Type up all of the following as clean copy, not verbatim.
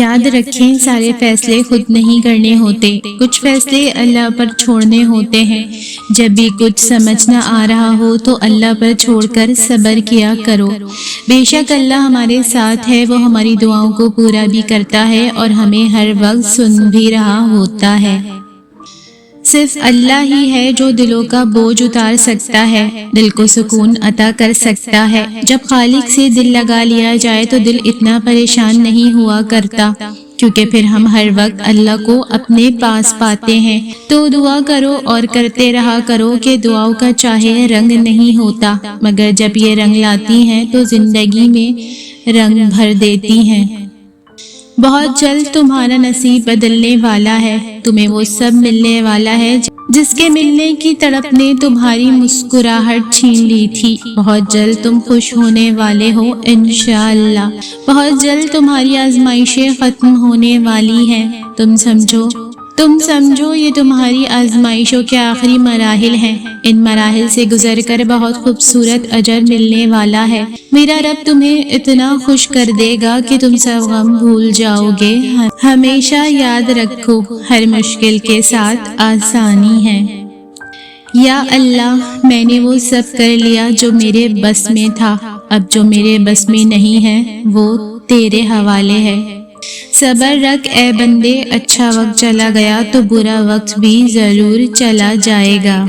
یاد رکھیں سارے فیصلے خود نہیں کرنے ہوتے، کچھ فیصلے اللہ پر چھوڑنے ہوتے ہیں۔ جب بھی کچھ سمجھ نہ آ رہا ہو تو اللہ پر چھوڑ کر صبر کیا کرو۔ بے شک اللہ ہمارے ساتھ ہے، وہ ہماری دعاؤں کو پورا بھی کرتا ہے اور ہمیں ہر وقت سن بھی رہا ہوتا ہے۔ صرف اللہ ہی ہے جو دلوں کا بوجھ اتار سکتا ہے، دل کو سکون عطا کر سکتا ہے۔ جب خالق سے دل لگا لیا جائے تو دل اتنا پریشان نہیں ہوا کرتا، کیونکہ پھر ہم ہر وقت اللہ کو اپنے پاس پاتے ہیں۔ تو دعا کرو اور کرتے رہا کرو کہ دعاؤں کا چاہے رنگ نہیں ہوتا، مگر جب یہ رنگ لاتی ہیں تو زندگی میں رنگ بھر دیتی ہیں۔ بہت جلد تمہارا نصیب بدلنے والا ہے، تمہیں وہ سب ملنے والا ہے جس کے ملنے کی تڑپ نے تمہاری مسکراہٹ چھین لی تھی۔ بہت جلد تم خوش ہونے والے ہو انشاءاللہ۔ بہت جلد تمہاری آزمائشیں ختم ہونے والی ہیں۔ تم سمجھو یہ تمہاری آزمائشوں کے آخری مراحل ہیں۔ ان مراحل سے گزر کر بہت خوبصورت اجر ملنے والا ہے۔ میرا رب تمہیں اتنا خوش کر دے گا کہ تم سب غم بھول جاؤ گے۔ ہمیشہ یاد رکھو، ہر مشکل کے ساتھ آسانی ہے۔ یا اللہ، میں نے وہ سب کر لیا جو میرے بس میں تھا، اب جو میرے بس میں نہیں ہے وہ تیرے حوالے ہے۔ صبر رکھ اے بندے، اچھا وقت چلا گیا تو برا وقت بھی ضرور چلا جائے گا۔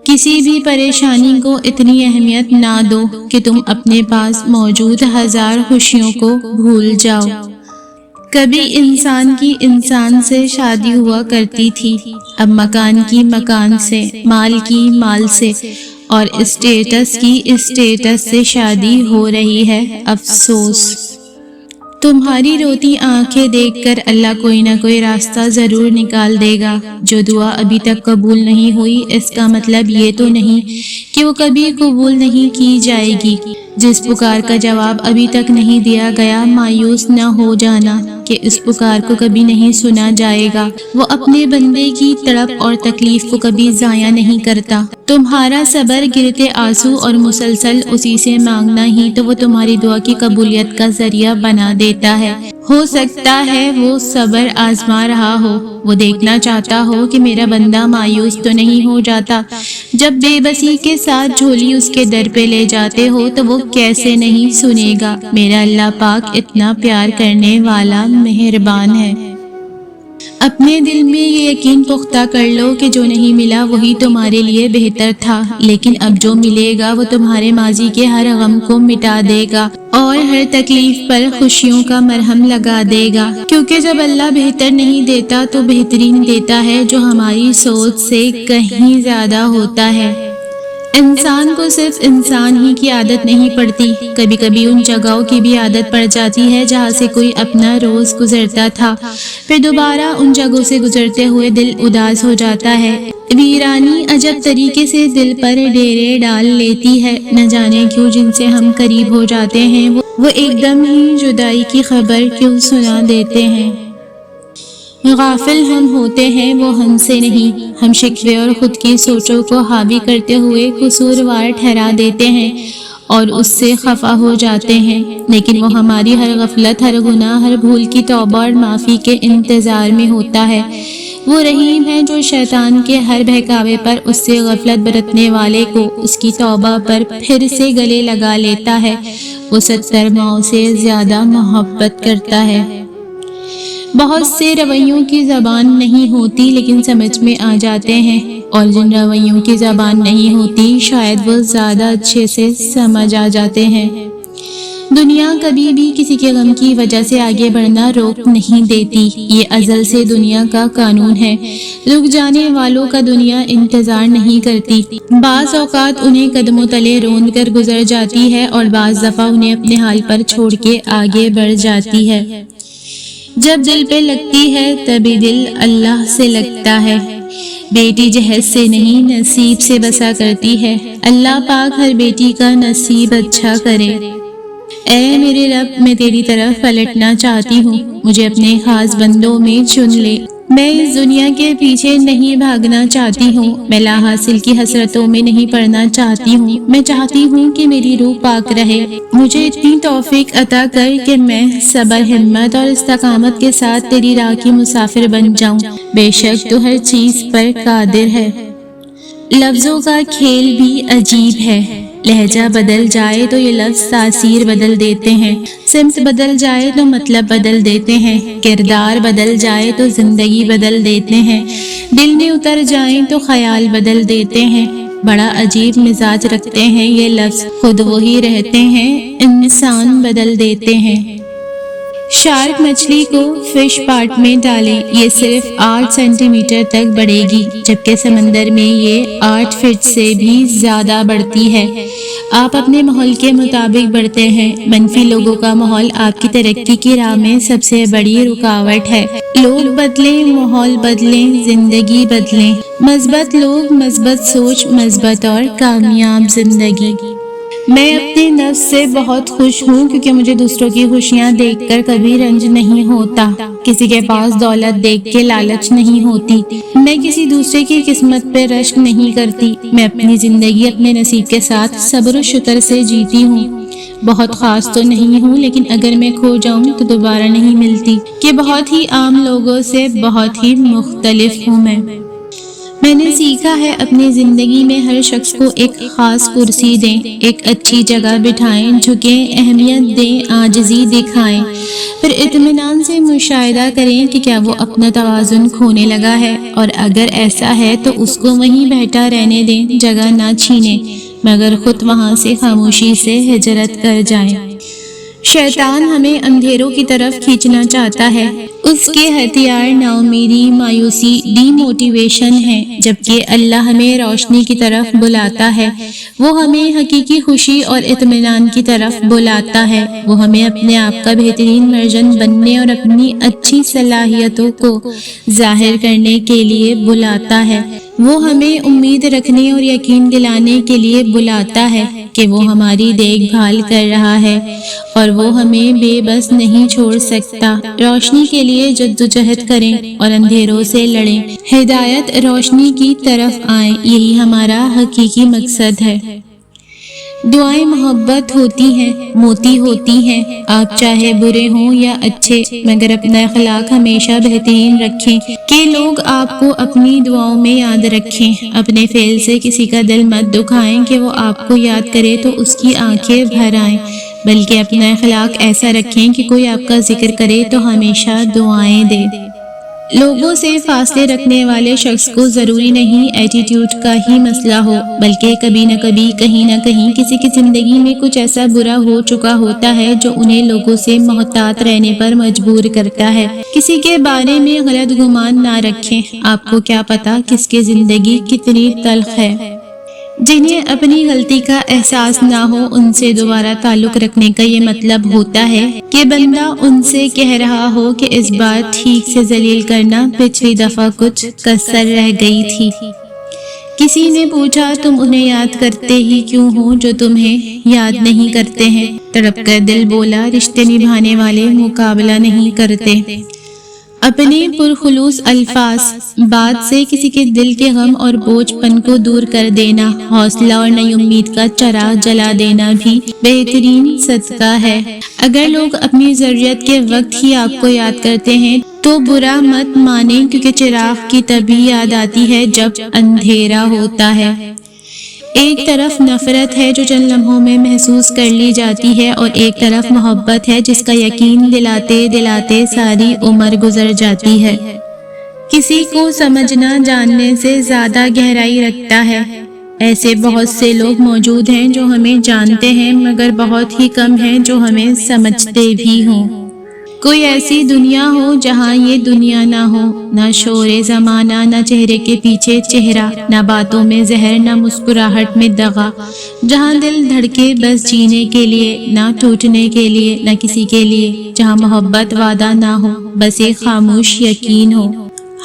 کسی بھی پریشانی کو اتنی اہمیت نہ دو کہ تم اپنے پاس موجود ہزار خوشیوں کو بھول جاؤ۔ کبھی انسان کی انسان سے شادی ہوا کرتی تھی، اب مکان کی مکان سے، مال کی مال سے اور اسٹیٹس کی اسٹیٹس سے شادی ہو رہی ہے۔ افسوس! تمہاری روتی آنکھیں دیکھ کر اللہ کوئی نہ کوئی راستہ ضرور نکال دے گا۔ جو دعا ابھی تک قبول نہیں ہوئی، اس کا مطلب یہ تو نہیں کہ وہ کبھی قبول نہیں کی جائے گی۔ جس پکار کا جواب ابھی تک نہیں دیا گیا، مایوس نہ ہو جانا کہ اس پکار کو کبھی نہیں سنا جائے گا۔ وہ اپنے بندے کی تڑپ اور تکلیف کو کبھی ضائع نہیں کرتا۔ تمہارا صبر، گرتے آنسو اور مسلسل اسی سے مانگنا ہی تو وہ تمہاری دعا کی قبولیت کا ذریعہ بنا دیتا ہے۔ ہو سکتا ہے وہ صبر آزما رہا ہو، وہ دیکھنا چاہتا ہو کہ میرا بندہ مایوس تو نہیں ہو جاتا۔ جب بے بسی کے ساتھ جھولی اس کے در پہ لے جاتے ہو تو وہ کیسے نہیں سنے گا۔ میرا اللہ پاک اتنا پیار کرنے والا مہربان ہے۔ اپنے دل میں یہ یقین پختہ کر لو کہ جو نہیں ملا وہی تمہارے لیے بہتر تھا، لیکن اب جو ملے گا وہ تمہارے ماضی کے ہر غم کو مٹا دے گا اور ہر تکلیف پر خوشیوں کا مرہم لگا دے گا، کیونکہ جب اللہ بہتر نہیں دیتا تو بہترین دیتا ہے جو ہماری سوچ سے کہیں زیادہ ہوتا ہے۔ انسان کو صرف انسان ہی کی عادت نہیں پڑتی، کبھی کبھی ان جگہوں کی بھی عادت پڑ جاتی ہے جہاں سے کوئی اپنا روز گزرتا تھا، پھر دوبارہ ان جگہوں سے گزرتے ہوئے دل اداس ہو جاتا ہے۔ ویرانی عجب طریقے سے دل پر ڈیرے ڈال لیتی ہے، نہ جانے کیوں جن سے ہم قریب ہو جاتے ہیں وہ ایک دم ہی جدائی کی خبر کیوں سنا دیتے ہیں۔ غافل ہم ہوتے ہیں، وہ ہم سے نہیں۔ ہم شکوے اور خود کی سوچوں کو حاوی کرتے ہوئے قصوروار ٹھہرا دیتے ہیں اور اس سے خفا ہو جاتے ہیں، لیکن وہ ہماری ہر غفلت، ہر گناہ، ہر بھول کی توبہ اور معافی کے انتظار میں ہوتا ہے۔ وہ رحیم ہے جو شیطان کے ہر بہکاوے پر اس سے غفلت برتنے والے کو اس کی توبہ پر پھر سے گلے لگا لیتا ہے۔ وہ 70 ماؤں سے زیادہ محبت کرتا ہے۔ بہت سے رویوں کی زبان نہیں ہوتی لیکن سمجھ میں آ جاتے ہیں، اور جن رویوں کی زبان نہیں ہوتی شاید وہ زیادہ اچھے سے سمجھ آ جاتے ہیں۔ دنیا کبھی بھی کسی کے غم کی وجہ سے آگے بڑھنا روک نہیں دیتی، یہ ازل سے دنیا کا قانون ہے۔ رک جانے والوں کا دنیا انتظار نہیں کرتی، بعض اوقات انہیں قدموں تلے روند کر گزر جاتی ہے اور بعض دفعہ انہیں اپنے حال پر چھوڑ کے آگے بڑھ جاتی ہے۔ جب دل پہ لگتی ہے تبھی دل اللہ سے لگتا ہے۔ بیٹی جہیز سے نہیں نصیب سے بسا کرتی ہے۔ اللہ پاک ہر بیٹی کا نصیب اچھا کرے۔ اے میرے رب، میں تیری طرف پلٹنا چاہتی ہوں، مجھے اپنے خاص بندوں میں چن لے۔ میں اس دنیا کے پیچھے نہیں بھاگنا چاہتی ہوں، میں لا حاصل کی حسرتوں میں نہیں پڑنا چاہتی ہوں، میں چاہتی ہوں کہ میری روح پاک رہے۔ مجھے اتنی توفیق عطا کر کہ میں صبر، ہمت اور استقامت کے ساتھ تیری راہ کی مسافر بن جاؤں، بے شک تو ہر چیز پر قادر ہے۔ لفظوں کا کھیل بھی عجیب ہے، لہجہ بدل جائے تو یہ لفظ تاثیر بدل دیتے ہیں، سمت بدل جائے تو مطلب بدل دیتے ہیں، کردار بدل جائے تو زندگی بدل دیتے ہیں، دل میں اتر جائیں تو خیال بدل دیتے ہیں۔ بڑا عجیب مزاج رکھتے ہیں یہ لفظ، خود وہی رہتے ہیں، انسان بدل دیتے ہیں۔ شارک مچھلی کو فش پاٹ میں ڈالیں، یہ صرف 8 سینٹی میٹر تک بڑھے گی، جبکہ سمندر میں یہ 8 فٹ سے بھی زیادہ بڑھتی ہے۔ آپ اپنے ماحول کے مطابق بڑھتے ہیں، منفی لوگوں کا ماحول آپ کی ترقی کی راہ میں سب سے بڑی رکاوٹ ہے۔ لوگ بدلیں، ماحول بدلیں، زندگی بدلیں، مثبت لوگ، مثبت سوچ، مثبت اور کامیاب زندگی۔ میں اپنے نفس سے بہت خوش ہوں کیونکہ مجھے دوسروں کی خوشیاں دیکھ کر کبھی رنج نہیں ہوتا، کسی کے پاس دولت دیکھ کے لالچ نہیں ہوتی، میں کسی دوسرے کی قسمت پہ رشک نہیں کرتی، میں اپنی زندگی اپنے نصیب کے ساتھ صبر و شکر سے جیتی ہوں۔ بہت خاص تو نہیں ہوں، لیکن اگر میں کھو جاؤں تو دوبارہ نہیں ملتی، کہ بہت ہی عام لوگوں سے بہت ہی مختلف ہوں میں نے سیکھا ہے اپنی زندگی میں ہر شخص کو ایک خاص کرسی دیں، ایک اچھی جگہ بٹھائیں، جھکیں، اہمیت دیں، عاجزی دکھائیں، پھر اطمینان سے مشاہدہ کریں کہ کیا وہ اپنا توازن کھونے لگا ہے، اور اگر ایسا ہے تو اس کو وہیں بیٹھا رہنے دیں، جگہ نہ چھینیں، مگر خود وہاں سے خاموشی سے ہجرت کر جائیں۔ شیطان ہمیں اندھیروں کی طرف کھینچنا چاہتا ہے، اس کے ہتھیار نا امیدی، مایوسی، ڈی موٹیویشن ہے، جبکہ اللہ ہمیں روشنی کی طرف بلاتا ہے، وہ ہمیں حقیقی خوشی اور اطمینان کی طرف بلاتا ہے، وہ ہمیں اپنے آپ کا بہترین ورژن بننے اور اپنی اچھی صلاحیتوں کو ظاہر کرنے کے لیے بلاتا ہے، وہ ہمیں امید رکھنے اور یقین دلانے کے لیے بلاتا ہے کہ وہ ہماری دیکھ بھال کر رہا ہے اور وہ ہمیں بے بس نہیں چھوڑ سکتا۔ روشنی کے لیے جدوجہد کریں اور اندھیروں سے لڑیں، ہدایت روشنی کی طرف آئیں، یہی ہمارا حقیقی مقصد ہے۔ دعائیں محبت ہوتی ہیں، موتی ہوتی ہیں، آپ چاہے برے ہوں یا اچھے، مگر اپنا اخلاق ہمیشہ بہترین رکھیں کہ لوگ آپ کو اپنی دعاؤں میں یاد رکھیں۔ اپنے فعل سے کسی کا دل مت دکھائیں کہ وہ آپ کو یاد کرے تو اس کی آنکھیں بھر آئیں، بلکہ اپنا اخلاق ایسا رکھیں کہ کوئی آپ کا ذکر کرے تو ہمیشہ دعائیں دے۔ لوگوں سے فاصلے رکھنے والے شخص کو ضروری نہیں ایٹیٹیوڈ کا ہی مسئلہ ہو، بلکہ کبھی نہ کبھی، کہیں نہ کہیں کسی کی زندگی میں کچھ ایسا برا ہو چکا ہوتا ہے جو انہیں لوگوں سے محتاط رہنے پر مجبور کرتا ہے۔ کسی کے بارے میں غلط گمان نہ رکھیں، آپ کو کیا پتا کس کی زندگی کتنی تلخ ہے۔ جنہیں اپنی غلطی کا احساس نہ ہو، ان سے دوبارہ تعلق رکھنے کا یہ مطلب ہوتا ہے کہ بندہ ان سے کہہ رہا ہو کہ اس بار ٹھیک سے ذلیل کرنا پچھلی دفعہ کچھ کسر رہ گئی تھی۔ کسی نے پوچھا تم انہیں یاد کرتے ہی کیوں ہو جو تمہیں یاد نہیں کرتے ہیں؟ تڑپ کر دل بولا رشتے نبھانے والے مقابلہ نہیں کرتے۔ اپنے پرخلوص الفاظ، بات سے کسی کے دل کے غم اور بوجھ پن کو دور کر دینا، حوصلہ اور نئی امید کا چراغ جلا دینا بھی بہترین صدقہ ہے۔ اگر لوگ اپنی ضرورت کے وقت ہی آپ کو یاد کرتے ہیں تو برا مت مانیں، کیونکہ چراغ کی تبھی یاد آتی ہے جب اندھیرا ہوتا ہے۔ ایک طرف نفرت ہے جو چند لمحوں میں محسوس کر لی جاتی ہے، اور ایک طرف محبت ہے جس کا یقین دلاتے دلاتے ساری عمر گزر جاتی ہے۔ کسی کو سمجھنا جاننے سے زیادہ گہرائی رکھتا ہے۔ ایسے بہت سے لوگ موجود ہیں جو ہمیں جانتے ہیں، مگر بہت ہی کم ہیں جو ہمیں سمجھتے بھی ہوں۔ کوئی ایسی دنیا ہو جہاں یہ دنیا نہ ہو، نہ شور زمانہ، نہ چہرے کے پیچھے چہرہ، نہ باتوں میں زہر، نہ مسکراہٹ میں دغا، جہاں دل دھڑکے بس جینے کے لیے، نہ ٹوٹنے کے لیے، نہ کسی کے لیے، جہاں محبت وعدہ نہ ہو، بس ایک خاموش یقین ہو۔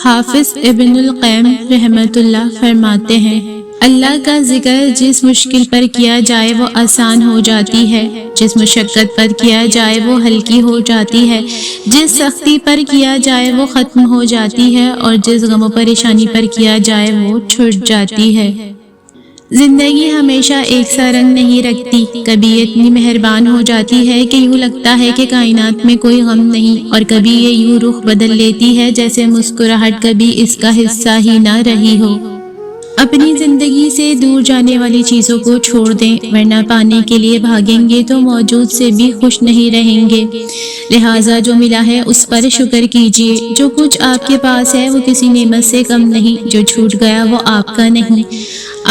حافظ ابن القیم رحمۃ اللہ فرماتے ہیں، اللہ کا ذکر جس مشکل پر کیا جائے وہ آسان ہو جاتی ہے، جس مشقت پر کیا جائے وہ ہلکی ہو جاتی ہے، جس سختی پر کیا جائے وہ ختم ہو جاتی ہے، اور جس غم و پریشانی پر کیا جائے وہ چھٹ جاتی ہے۔ زندگی ہمیشہ ایک سا رنگ نہیں رکھتی، کبھی یہ اتنی مہربان ہو جاتی ہے کہ یوں لگتا ہے کہ کائنات میں کوئی غم نہیں، اور کبھی یہ یوں رخ بدل لیتی ہے جیسے مسکراہٹ کبھی اس کا حصہ ہی نہ رہی ہو۔ اپنی زندگی سے دور جانے والی چیزوں کو چھوڑ دیں، ورنہ پانے کے لیے بھاگیں گے تو موجود سے بھی خوش نہیں رہیں گے۔ لہٰذا جو ملا ہے اس پر شکر کیجیے، جو کچھ آپ کے پاس ہے وہ کسی نعمت سے کم نہیں، جو چھوٹ گیا وہ آپ کا نہیں۔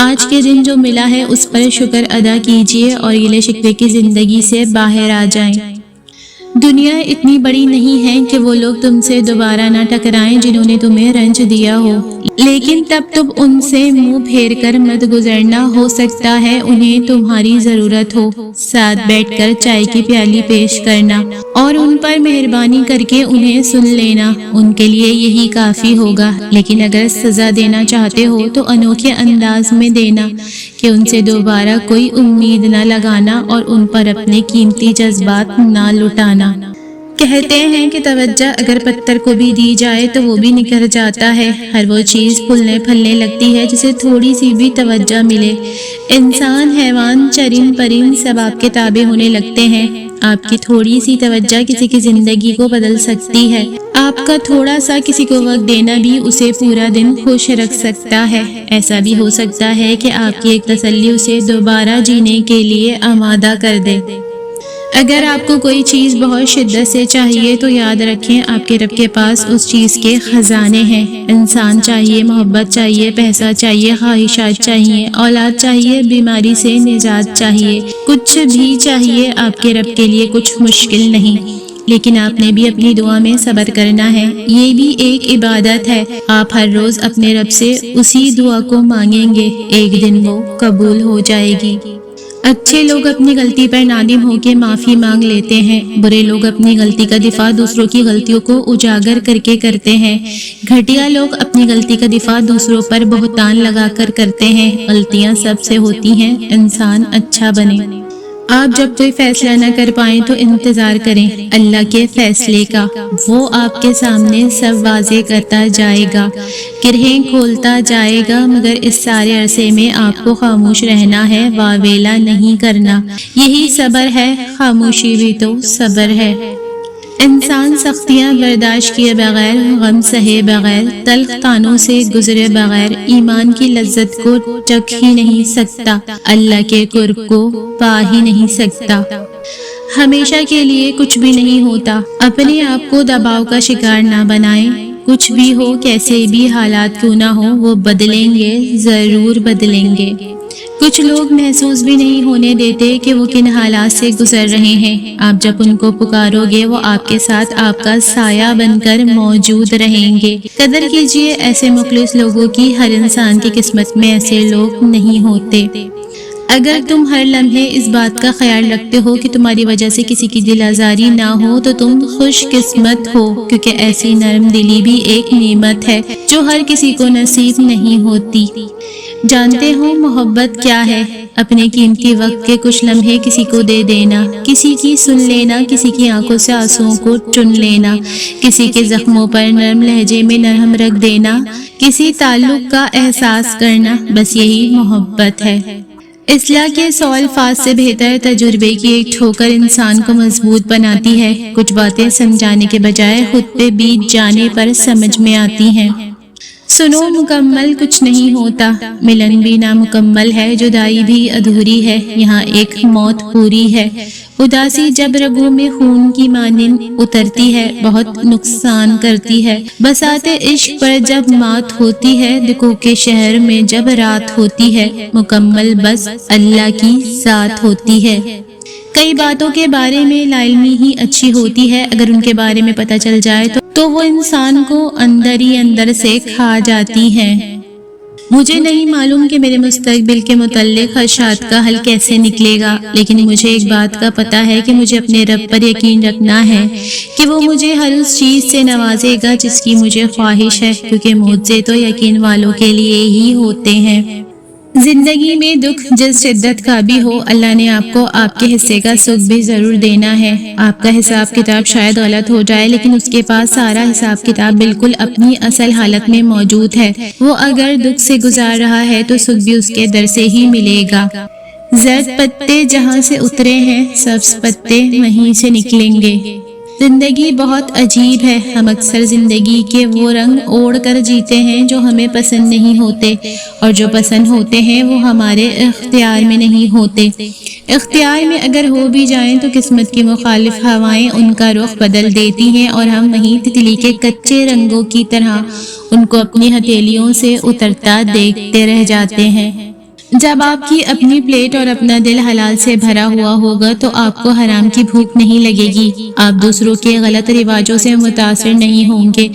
آج کے دن جو ملا ہے اس پر شکر ادا کیجیے اور گلے شکوے کی زندگی سے باہر آ جائیں۔ دنیا اتنی بڑی نہیں ہے کہ وہ لوگ تم سے دوبارہ نہ ٹکرائیں جنہوں نے تمہیں رنج دیا ہو، لیکن تم ان سے منہ پھیر کر مت گزرنا، ہو سکتا ہے انہیں تمہاری ضرورت ہو۔ ساتھ بیٹھ کر چائے کی پیالی پیش کرنا اور ان پر مہربانی کر کے انہیں سن لینا، ان کے لیے یہی کافی ہوگا۔ لیکن اگر سزا دینا چاہتے ہو تو انوکھے انداز میں دینا کہ ان سے دوبارہ کوئی امید نہ لگانا اور ان پر اپنے قیمتی جذبات نہ لٹانا۔ کہتے ہیں کہ توجہ اگر پتھر کو بھی دی جائے تو وہ بھی نکھر جاتا ہے۔ ہر وہ چیز پھولنے پھلنے لگتی ہے جسے تھوڑی سی بھی توجہ ملے۔ انسان، حیوان، چرند پرند سب آپ کے تابع ہونے لگتے ہیں۔ آپ کی تھوڑی سی توجہ کسی کی زندگی کو بدل سکتی ہے۔ آپ کا تھوڑا سا کسی کو وقت دینا بھی اسے پورا دن خوش رکھ سکتا ہے۔ ایسا بھی ہو سکتا ہے کہ آپ کی ایک تسلی اسے دوبارہ جینے کے لیے آمادہ کر دے۔ اگر آپ کو کوئی چیز بہت شدت سے چاہیے تو یاد رکھیں آپ کے رب کے پاس اس چیز کے خزانے ہیں۔ انسان چاہیے، محبت چاہیے، پیسہ چاہیے، خواہشات چاہیے، اولاد چاہیے، بیماری سے نجات چاہیے، کچھ بھی چاہیے، آپ کے رب کے لیے کچھ مشکل نہیں۔ لیکن آپ نے بھی اپنی دعا میں صبر کرنا ہے، یہ بھی ایک عبادت ہے۔ آپ ہر روز اپنے رب سے اسی دعا کو مانگیں گے، ایک دن وہ قبول ہو جائے گی۔ اچھے لوگ اپنی غلطی پر نادم ہو کے معافی مانگ لیتے ہیں، برے لوگ اپنی غلطی کا دفاع دوسروں کی غلطیوں کو اجاگر کر کے کرتے ہیں۔ گھٹیا لوگ اپنی غلطی کا دفاع دوسروں پر بہتان لگا کر کرتے ہیں۔ غلطیاں سب سے ہوتی ہیں، انسان اچھا بنے۔ آپ جب کوئی فیصلہ نہ کر پائیں تو انتظار کریں اللہ کے فیصلے کا، وہ آپ کے سامنے سب واضح کرتا جائے گا، گرہیں کھولتا جائے گا، مگر اس سارے عرصے میں آپ کو خاموش رہنا ہے، واویلا نہیں کرنا۔ یہی صبر ہے، خاموشی بھی تو صبر ہے۔ انسان سختیاں برداشت کیے بغیر، غم سہے بغیر، تلخ طعنوں سے گزرے بغیر ایمان کی لذت کو چکھ ہی نہیں سکتا، اللہ کے قرب کو پا ہی نہیں سکتا۔ ہمیشہ کے لیے کچھ بھی نہیں ہوتا، اپنے آپ کو دباؤ کا شکار نہ بنائیں۔ کچھ بھی ہو، کیسے بھی حالات کیوں نہ ہو، وہ بدلیں گے، ضرور بدلیں گے۔ کچھ لوگ محسوس بھی نہیں ہونے دیتے کہ وہ کن حالات سے گزر رہے ہیں۔ آپ جب ان کو پکارو گے وہ آپ کے ساتھ آپ کا سایہ بن کر موجود رہیں گے۔ قدر کیجیے ایسے مخلص لوگوں کی، ہر انسان کی قسمت میں ایسے لوگ نہیں ہوتے۔ اگر تم ہر لمحے اس بات کا خیال رکھتے ہو کہ تمہاری وجہ سے کسی کی دل آزاری نہ ہو تو تم خوش قسمت ہو، کیونکہ ایسی نرم دلی بھی ایک نعمت ہے جو ہر کسی کو نصیب نہیں ہوتی۔ جانتے ہو محبت کیا ہے؟ اپنے قیمتی وقت کے کچھ لمحے کسی کو دے دینا، کسی کی سن لینا، کسی کی آنکھوں سے آنسوؤں کو چن لینا، کسی کے زخموں پر نرم لہجے میں مرہم رکھ دینا، کسی تعلق کا احساس کرنا، بس یہی محبت ہے۔ اصلاح کے 100 الفاظ سے بہتر تجربے کی ایک ٹھوکر انسان کو مضبوط بناتی ہے۔ کچھ باتیں سمجھانے کے بجائے خود پہ بیت جانے پر سمجھ میں آتی ہیں۔ سنو، مکمل کچھ نہیں ہوتا، ملن بھی نامکمل ہے، جدائی بھی ادھوری ہے، یہاں ایک موت پوری ہے۔ اداسی جب رگوں میں خون کی مانند اترتی ہے، بہت نقصان کرتی ہے۔ بساط عشق پر جب مات ہوتی ہے، دکھوں کے شہر میں جب رات ہوتی ہے، مکمل بس اللہ کی ذات ہوتی ہے۔ کئی باتوں کے بارے میں لا علمی ہی اچھی ہوتی ہے، اگر ان کے بارے میں پتہ چل جائے تو وہ انسان کو اندر ہی اندر سے کھا جاتی ہیں۔ مجھے نہیں معلوم کہ میرے مستقبل کے متعلق خدشات کا حل کیسے نکلے گا، لیکن مجھے ایک بات کا پتہ ہے کہ مجھے اپنے رب پر یقین رکھنا ہے کہ وہ مجھے ہر اس چیز سے نوازے گا جس کی مجھے خواہش ہے، کیونکہ معجزے تو یقین والوں کے لیے ہی ہوتے ہیں۔ زندگی میں دکھ جس شدت کا بھی ہو، اللہ نے آپ کو آپ کے حصے کا سکھ بھی ضرور دینا ہے۔ آپ کا حساب کتاب شاید غلط ہو جائے، لیکن اس کے پاس سارا حساب کتاب بالکل اپنی اصل حالت میں موجود ہے۔ وہ اگر دکھ سے گزار رہا ہے تو سکھ بھی اس کے در سے ہی ملے گا۔ زرد پتے جہاں سے اترے ہیں، سبز پتے وہیں سے نکلیں گے۔ زندگی بہت عجیب ہے، ہم اکثر زندگی کے وہ رنگ اوڑھ کر جیتے ہیں جو ہمیں پسند نہیں ہوتے، اور جو پسند ہوتے ہیں وہ ہمارے اختیار میں نہیں ہوتے۔ اختیار میں اگر ہو بھی جائیں تو قسمت کی مخالف ہوائیں ان کا رخ بدل دیتی ہیں، اور ہم وہیں تتلی کے کچے رنگوں کی طرح ان کو اپنی ہتھیلیوں سے اترتا دیکھتے رہ جاتے ہیں۔ جب آپ کی اپنی پلیٹ اور اپنا دل حلال سے بھرا ہوا ہوگا تو آپ کو حرام کی بھوک نہیں لگے گی، آپ دوسروں کے غلط رواجوں سے متاثر نہیں ہوں گے،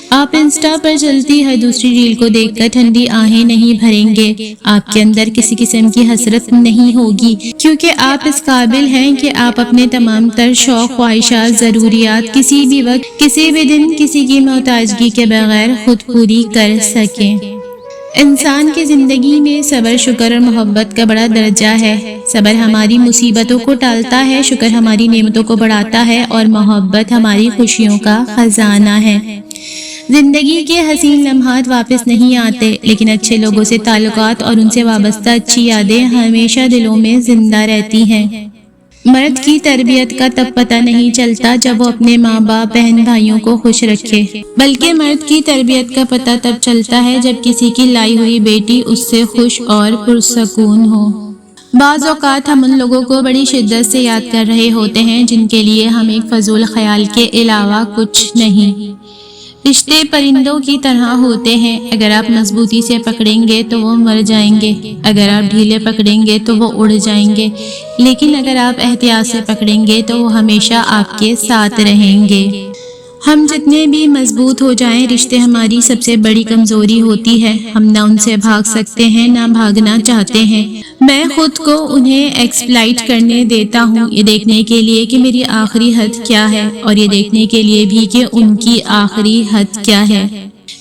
آپ انسٹا پر چلتی ہر دوسری ریل کو دیکھ کر ٹھنڈی آہیں نہیں بھریں گے، آپ کے اندر کسی قسم کی حسرت نہیں ہوگی، کیونکہ آپ اس قابل ہیں کہ آپ اپنے تمام تر شوق، خواہشات، ضروریات کسی بھی وقت، کسی بھی دن، کسی کی محتاجگی کے بغیر خود پوری کر سکیں۔ انسان کی زندگی میں صبر، شکر اور محبت کا بڑا درجہ ہے۔ صبر ہماری مصیبتوں کو ٹالتا ہے، شکر ہماری نعمتوں کو بڑھاتا ہے، اور محبت ہماری خوشیوں کا خزانہ ہے۔ زندگی کے حسین لمحات واپس نہیں آتے، لیکن اچھے لوگوں سے تعلقات اور ان سے وابستہ اچھی یادیں ہمیشہ دلوں میں زندہ رہتی ہیں۔ مرد کی تربیت کا تب پتہ نہیں چلتا جب وہ اپنے ماں باپ، بہن بھائیوں کو خوش رکھے، بلکہ مرد کی تربیت کا پتہ تب چلتا ہے جب کسی کی لائی ہوئی بیٹی اس سے خوش اور پرسکون ہو۔ بعض اوقات ہم ان لوگوں کو بڑی شدت سے یاد کر رہے ہوتے ہیں جن کے لیے ہم ایک فضول خیال کے علاوہ کچھ نہیں۔ رشتے پرندوں کی طرح ہوتے ہیں، اگر آپ مضبوطی سے پکڑیں گے تو وہ مر جائیں گے، اگر آپ ڈھیلے پکڑیں گے تو وہ اڑ جائیں گے، لیکن اگر آپ احتیاط سے پکڑیں گے تو وہ ہمیشہ آپ کے ساتھ رہیں گے۔ ہم جتنے بھی مضبوط ہو جائیں، رشتے ہماری سب سے بڑی کمزوری ہوتی ہے، ہم نہ ان سے بھاگ سکتے ہیں نہ بھاگنا چاہتے ہیں۔ میں خود کو انہیں ایکسپلائٹ کرنے دیتا ہوں، یہ دیکھنے کے لیے کہ میری آخری حد کیا ہے، اور یہ دیکھنے کے لیے بھی کہ ان کی آخری حد کیا ہے۔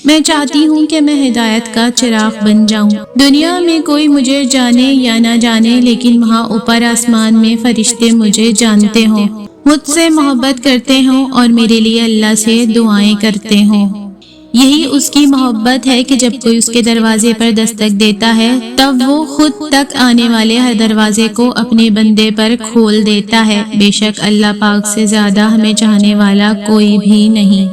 میں چاہتی ہوں کہ میں ہدایت کا چراغ بن جاؤں، دنیا میں کوئی مجھے جانے یا نہ جانے، لیکن وہاں اوپر آسمان میں فرشتے مجھے جانتے ہوں، مجھ سے محبت کرتے ہوں، اور میرے لیے اللہ سے دعائیں کرتے ہوں۔ یہی اس کی محبت ہے کہ جب کوئی اس کے دروازے پر دستک دیتا ہے تب وہ خود تک آنے والے ہر دروازے کو اپنے بندے پر کھول دیتا ہے۔ بے شک اللہ پاک سے زیادہ ہمیں چاہنے والا کوئی بھی نہیں۔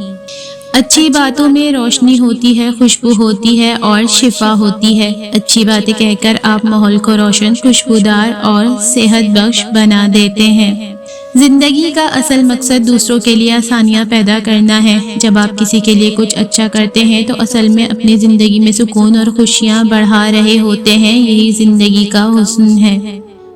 اچھی باتوں میں روشنی ہوتی ہے، خوشبو ہوتی ہے اور شفا ہوتی ہے۔ اچھی باتیں کہہ کر آپ ماحول کو روشن، خوشبودار اور صحت بخش بنا دیتے ہیں۔ زندگی کا اصل مقصد دوسروں کے لیے آسانیاں پیدا کرنا ہے۔ جب آپ کسی کے لیے کچھ اچھا کرتے ہیں تو اصل میں اپنی زندگی میں سکون اور خوشیاں بڑھا رہے ہوتے ہیں، یہی زندگی کا حسن ہے۔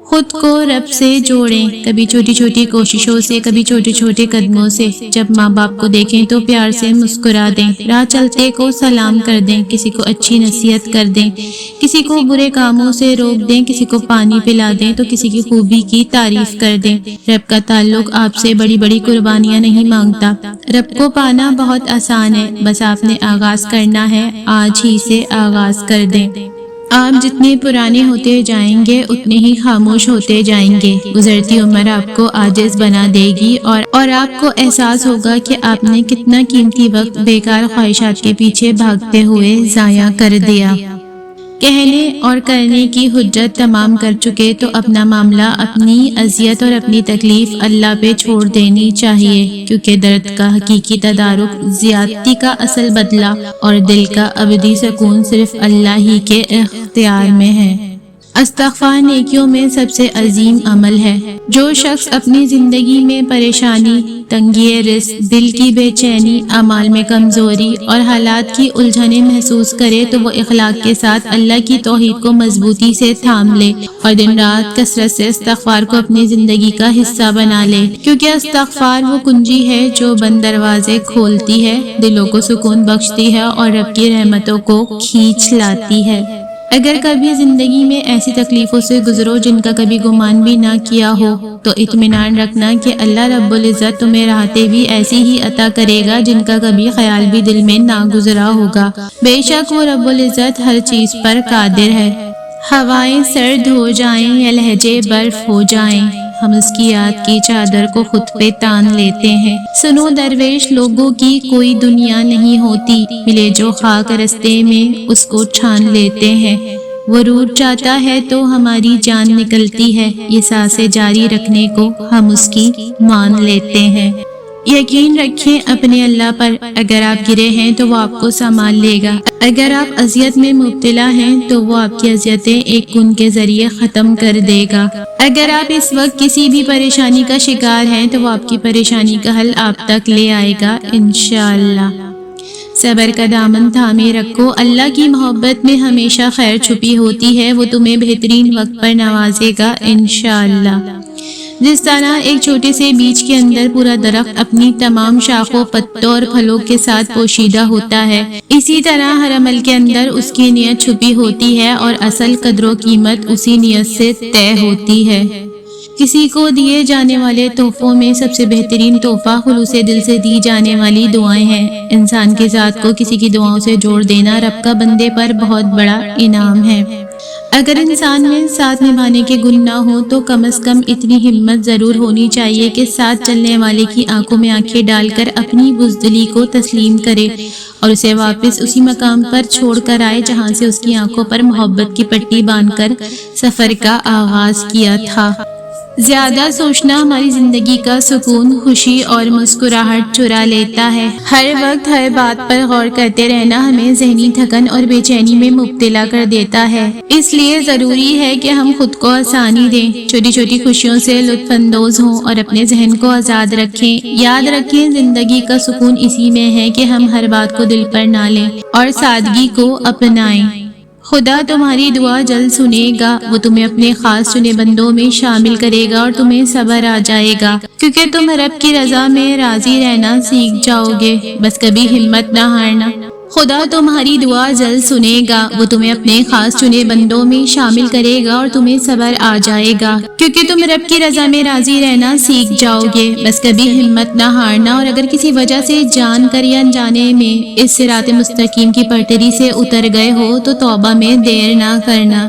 خود کو رب سے جوڑیں، کبھی چھوٹی چھوٹی کوششوں سے، کبھی چھوٹے چھوٹے قدموں سے۔ جب ماں باپ کو دیکھیں تو پیار سے مسکرا دیں، راہ چلتے کو سلام کر دیں، کسی کو اچھی نصیحت کر دیں، کسی کو برے کاموں سے روک دیں، کسی کو پانی پلا دیں تو کسی کی خوبی کی تعریف کر دیں۔ رب کا تعلق آپ سے بڑی بڑی قربانیاں نہیں مانگتا۔ رب کو پانا بہت آسان ہے، بس آپ نے آغاز کرنا ہے، آج ہی سے آغاز کر دیں۔ آپ جتنے پرانے ہوتے جائیں گے اتنے ہی خاموش ہوتے جائیں گے، گزرتی عمر آپ کو عاجز بنا دے گی، اور آپ کو احساس ہوگا کہ آپ نے کتنا قیمتی وقت بیکار خواہشات کے پیچھے بھاگتے ہوئے ضائع کر دیا۔ کہنے اور کرنے کی حجت تمام کر چکے تو اپنا معاملہ، اپنی اذیت اور اپنی تکلیف اللہ پہ چھوڑ دینی چاہیے، کیونکہ درد کا حقیقی تدارک، زیادتی کا اصل بدلہ اور دل کا ابدی سکون صرف اللہ ہی کے اختیار میں ہے۔ استغفار نیکیوں میں سب سے عظیم عمل ہے۔ جو شخص اپنی زندگی میں پریشانی، تنگی رزق، دل کی بے چینی، اعمال میں کمزوری اور حالات کی الجھنیں محسوس کرے تو وہ اخلاق کے ساتھ اللہ کی توحید کو مضبوطی سے تھام لے اور دن رات کثرت سے استغفار کو اپنی زندگی کا حصہ بنا لے، کیونکہ استغفار وہ کنجی ہے جو بند دروازے کھولتی ہے، دلوں کو سکون بخشتی ہے اور رب کی رحمتوں کو کھینچ لاتی ہے۔ اگر کبھی زندگی میں ایسی تکلیفوں سے گزرو جن کا کبھی گمان بھی نہ کیا ہو تو اطمینان رکھنا کہ اللہ رب العزت تمہیں راحتیں بھی ایسی ہی عطا کرے گا جن کا کبھی خیال بھی دل میں نہ گزرا ہوگا۔ بے شک وہ رب العزت ہر چیز پر قادر ہے۔ ہوائیں سرد ہو جائیں یا لہجے برف ہو جائیں، ہم اس کی یاد کی چادر کو خود پہ تان لیتے ہیں۔ سنو درویش، لوگوں کی کوئی دنیا نہیں ہوتی، ملے جو خاک رستے میں اس کو چھان لیتے ہیں۔ وہ روٹ جاتا ہے تو ہماری جان نکلتی ہے، یہ سانسیں جاری رکھنے کو ہم اس کی مان لیتے ہیں۔ یقین رکھیں اپنے اللہ پر، اگر آپ گرے ہیں تو وہ آپ کو سنبھال لے گا، اگر آپ اذیت میں مبتلا ہیں تو وہ آپ کی اذیتیں ایک کن کے ذریعے ختم کر دے گا۔ اگر آپ اس وقت کسی بھی پریشانی کا شکار ہیں تو وہ آپ کی پریشانی کا حل آپ تک لے آئے گا انشاءاللہ۔ صبر کا دامن تھامے رکھو، اللہ کی محبت میں ہمیشہ خیر چھپی ہوتی ہے، وہ تمہیں بہترین وقت پر نوازے گا انشاءاللہ۔ جس طرح ایک چھوٹے سے بیج کے اندر پورا درخت اپنی تمام شاخوں، پتوں اور پھلوں کے ساتھ پوشیدہ ہوتا ہے، اسی طرح ہر عمل کے اندر اس کی نیت چھپی ہوتی ہے اور اصل قدر و قیمت اسی نیت سے طے ہوتی ہے۔ کسی کو دیے جانے والے تحفوں میں سب سے بہترین تحفہ خلوص دل سے دی جانے والی دعائیں ہیں۔ انسان کی ذات کو کسی کی دعاؤں سے جوڑ دینا رب کا بندے پر بہت بڑا انعام ہے۔ اگر انسان میں ساتھ نبھانے کے گن نہ ہو تو کم از کم اتنی ہمت ضرور ہونی چاہیے کہ ساتھ چلنے والے کی آنکھوں میں آنکھیں ڈال کر اپنی بزدلی کو تسلیم کرے اور اسے واپس اسی مقام پر چھوڑ کر آئے جہاں سے اس کی آنکھوں پر محبت کی پٹی باندھ کر سفر کا آغاز کیا تھا۔ زیادہ سوچنا ہماری زندگی کا سکون، خوشی اور مسکراہٹ چرا لیتا ہے۔ ہر وقت ہر بات پر غور کرتے رہنا ہمیں ذہنی تھکن اور بے چینی میں مبتلا کر دیتا ہے۔ اس لیے ضروری ہے کہ ہم خود کو آسانی دیں، چھوٹی چھوٹی خوشیوں سے لطف اندوز ہوں اور اپنے ذہن کو آزاد رکھیں۔ یاد رکھیں زندگی کا سکون اسی میں ہے کہ ہم ہر بات کو دل پر نہ لیں اور سادگی کو اپنائیں۔ خدا تمہاری دعا جلد سنے گا، وہ تمہیں اپنے خاص چنے بندوں میں شامل کرے گا اور تمہیں صبر آ جائے گا، کیونکہ تم رب کی رضا میں راضی رہنا سیکھ جاؤ گے، بس کبھی ہمت نہ ہارنا۔ خدا تمہاری دعا جلد سنے گا، وہ تمہیں اپنے خاص چنے بندوں میں شامل کرے گا اور تمہیں صبر آ جائے گا، کیونکہ تم رب کی رضا میں راضی رہنا سیکھ جاؤ گے، بس کبھی ہمت نہ ہارنا۔ اور اگر کسی وجہ سے جان کر یا انجانے میں اس صراط مستقیم کی پٹری سے اتر گئے ہو تو توبہ میں دیر نہ کرنا۔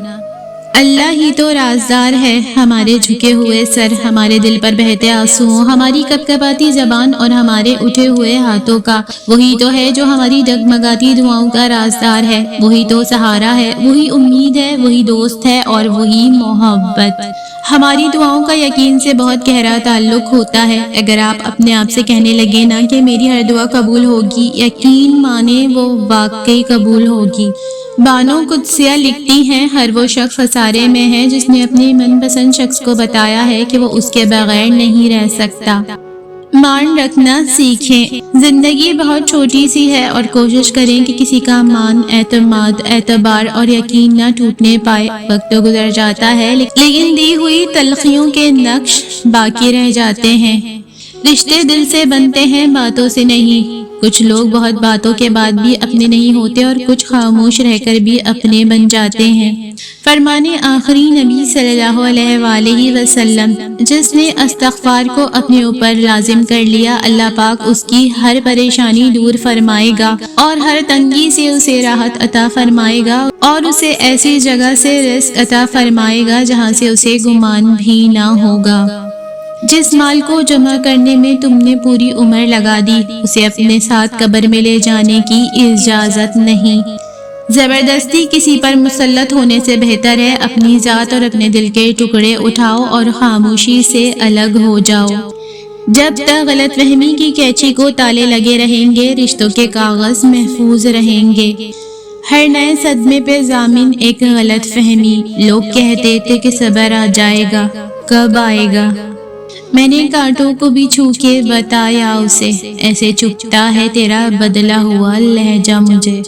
اللہ ہی تو رازدار ہے، ہمارے جھکے ہوئے سر، ہمارے دل پر بہتے آنسوؤں، ہماری کپکپاتی زبان اور ہمارے اٹھے ہوئے ہاتھوں کا۔ وہی تو ہے جو ہماری ڈگمگاتی دعاؤں کا رازدار ہے، وہی تو سہارا ہے، وہی امید ہے، وہی دوست ہے اور وہی محبت۔ ہماری دعاؤں کا یقین سے بہت گہرا تعلق ہوتا ہے۔ اگر آپ اپنے آپ سے کہنے لگے نا کہ میری ہر دعا قبول ہوگی، یقین مانے وہ واقعی قبول ہوگی۔ بانو قدسیہ لکھتی ہیں، ہر وہ شخص خسارے میں ہے جس نے اپنے من پسند شخص کو بتایا ہے کہ وہ اس کے بغیر نہیں رہ سکتا۔ مان رکھنا سیکھیں، زندگی بہت چھوٹی سی ہے اور کوشش کریں کہ کسی کا مان، اعتماد، اعتبار اور یقین نہ ٹوٹنے پائے۔ وقت تو گزر جاتا ہے لیکن دی ہوئی تلخیوں کے نقش باقی رہ جاتے ہیں۔ رشتے دل سے بنتے ہیں، باتوں سے نہیں۔ کچھ لوگ بہت باتوں کے بعد بھی اپنے نہیں ہوتے اور کچھ خاموش رہ کر بھی اپنے بن جاتے ہیں۔ فرمانے آخری نبی صلی اللہ علیہ وآلہ وسلم، جس نے استغفار کو اپنے اوپر لازم کر لیا، اللہ پاک اس کی ہر پریشانی دور فرمائے گا اور ہر تنگی سے اسے راحت عطا فرمائے گا اور اسے ایسی جگہ سے رزق عطا فرمائے گا جہاں سے اسے گمان بھی نہ ہوگا۔ جس مال کو جمع کرنے میں تم نے پوری عمر لگا دی، اسے اپنے ساتھ قبر میں لے جانے کی اجازت نہیں۔ زبردستی کسی پر مسلط ہونے سے بہتر ہے اپنی ذات اور اپنے دل کے ٹکڑے اٹھاؤ اور خاموشی سے الگ ہو جاؤ۔ جب تک غلط فہمی کی کینچی کو تالے لگے رہیں گے، رشتوں کے کاغذ محفوظ رہیں گے۔ ہر نئے صدمے پہ ضامن ایک غلط فہمی۔ لوگ کہتے تھے کہ صبر آ جائے گا، کب آئے گا؟ میں نے کانٹوں کو بھی چھو کے بتایا اسے، ایسے چپتا ہے تیرا بدلا ہوا لہجہ مجھے۔